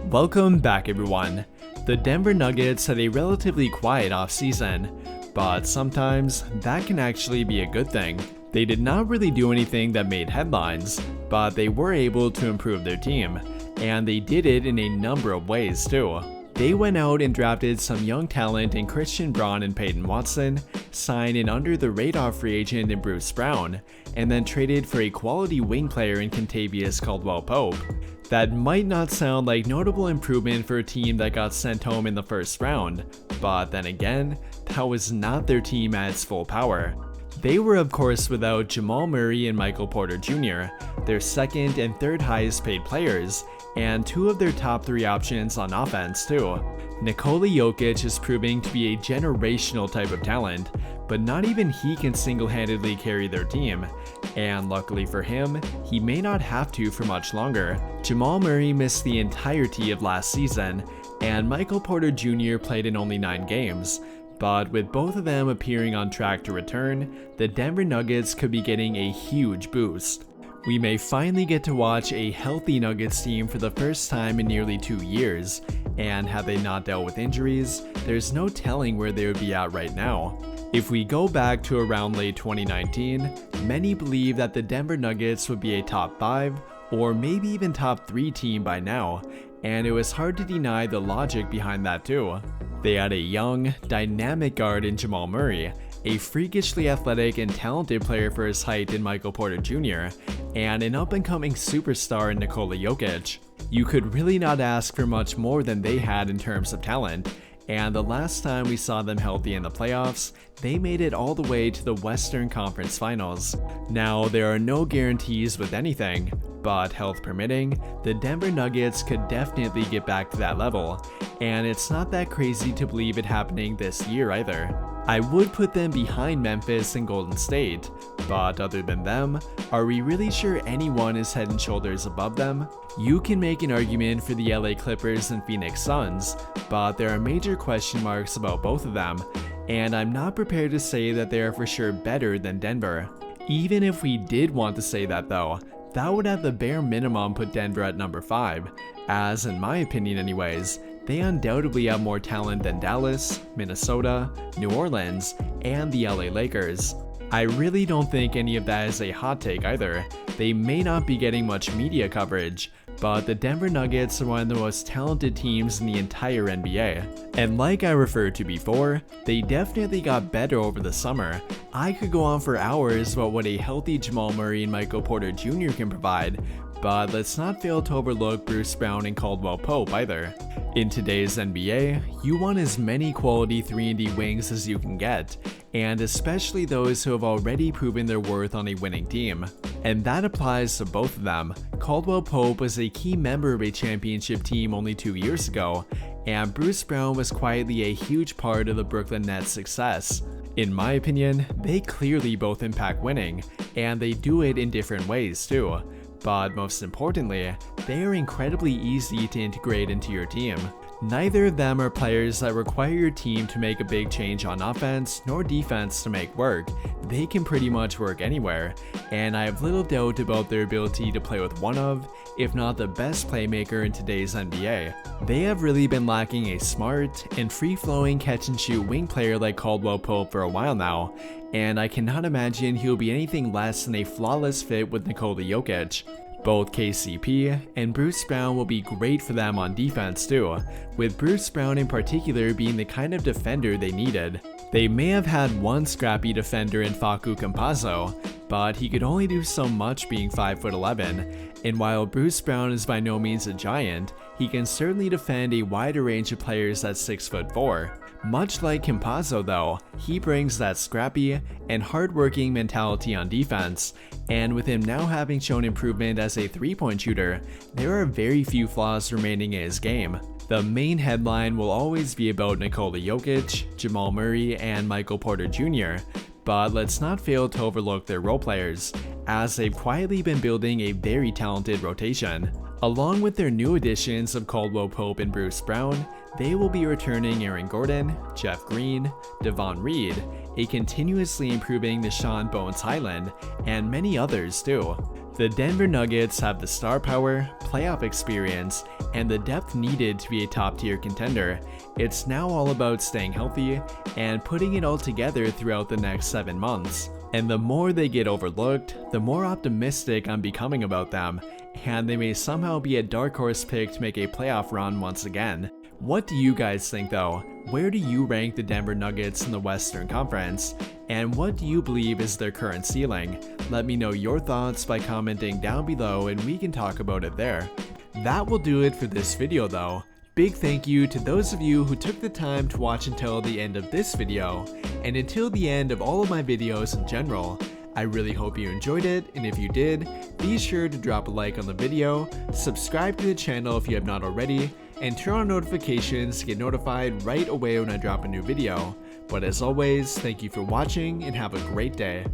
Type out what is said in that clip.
Welcome back everyone. The Denver Nuggets had a relatively quiet offseason, but sometimes that can actually be a good thing. They did not really do anything that made headlines, but they were able to improve their team, and they did it in a number of ways too. They went out and drafted some young talent in Christian Braun and Peyton Watson, signed an under-the-radar free agent in Bruce Brown, and then traded for a quality wing player in Kentavious Caldwell-Pope. That might not sound like notable improvement for a team that got sent home in the first round, but then again, that was not their team at its full power. They were of course without Jamal Murray and Michael Porter Jr., their second and third highest paid players, and two of their top three options on offense too. Nikola Jokic is proving to be a generational type of talent, but not even he can single-handedly carry their team, and luckily for him, he may not have to for much longer. Jamal Murray missed the entirety of last season, and Michael Porter Jr. played in only 9 games. But with both of them appearing on track to return, the Denver Nuggets could be getting a huge boost. We may finally get to watch a healthy Nuggets team for the first time in nearly 2 years, and had they not dealt with injuries, there's no telling where they would be at right now. If we go back to around late 2019, many believe that the Denver Nuggets would be a top 5 or maybe even top 3 team by now, and it was hard to deny the logic behind that too. They had a young, dynamic guard in Jamal Murray, a freakishly athletic and talented player for his height in Michael Porter Jr., and an up-and-coming superstar in Nikola Jokic. You could really not ask for much more than they had in terms of talent, and the last time we saw them healthy in the playoffs, they made it all the way to the Western Conference Finals. Now, there are no guarantees with anything, but health permitting, the Denver Nuggets could definitely get back to that level, and it's not that crazy to believe it happening this year either. I would put them behind Memphis and Golden State, but other than them, are we really sure anyone is head and shoulders above them? You can make an argument for the LA Clippers and Phoenix Suns, but there are major question marks about both of them, and I'm not prepared to say that they are for sure better than Denver. Even if we did want to say that though, that would at the bare minimum put Denver at number 5, as in my opinion anyways, they undoubtedly have more talent than Dallas, Minnesota, New Orleans, and the LA Lakers. I really don't think any of that is a hot take either. They may not be getting much media coverage, but the Denver Nuggets are one of the most talented teams in the entire NBA. And like I referred to before, they definitely got better over the summer. I could go on for hours about what a healthy Jamal Murray and Michael Porter Jr. can provide, but let's not fail to overlook Bruce Brown and Caldwell-Pope either. In today's NBA, you want as many quality 3-and-D wings as you can get, and especially those who have already proven their worth on a winning team. And that applies to both of them. Caldwell-Pope was a key member of a championship team only 2 years ago, and Bruce Brown was quietly a huge part of the Brooklyn Nets' success. In my opinion, they clearly both impact winning, and they do it in different ways too. But most importantly, they are incredibly easy to integrate into your team. Neither of them are players that require your team to make a big change on offense nor defense to make work. They can pretty much work anywhere, and I have little doubt about their ability to play with one of, if not the best playmaker in today's NBA. They have really been lacking a smart and free-flowing catch-and-shoot wing player like Caldwell-Pope for a while now, and I cannot imagine he'll be anything less than a flawless fit with Nikola Jokic. Both KCP and Bruce Brown will be great for them on defense too, with Bruce Brown in particular being the kind of defender they needed. They may have had one scrappy defender in Facu Campazzo, but he could only do so much being 5'11", and while Bruce Brown is by no means a giant, he can certainly defend a wider range of players at 6'4". Much like Campazzo though, he brings that scrappy and hardworking mentality on defense, and with him now having shown improvement as a 3-point shooter, there are very few flaws remaining in his game. The main headline will always be about Nikola Jokic, Jamal Murray, and Michael Porter Jr., but let's not fail to overlook their role players, as they've quietly been building a very talented rotation. Along with their new additions of Caldwell-Pope and Bruce Brown, they will be returning Aaron Gordon, Jeff Green, Devon Reed, a continuously improving Deshaun Bones Highland, and many others too. The Denver Nuggets have the star power, playoff experience, and the depth needed to be a top-tier contender. It's now all about staying healthy and putting it all together throughout the next 7 months. And the more they get overlooked, the more optimistic I'm becoming about them, and they may somehow be a dark horse pick to make a playoff run once again. What do you guys think though? Where do you rank the Denver Nuggets in the Western Conference? And what do you believe is their current ceiling? Let me know your thoughts by commenting down below and we can talk about it there. That will do it for this video though. Big thank you to those of you who took the time to watch until the end of this video, and until the end of all of my videos in general. I really hope you enjoyed it, and if you did, be sure to drop a like on the video, subscribe to the channel if you have not already, and turn on notifications to get notified right away when I drop a new video. But as always, thank you for watching and have a great day.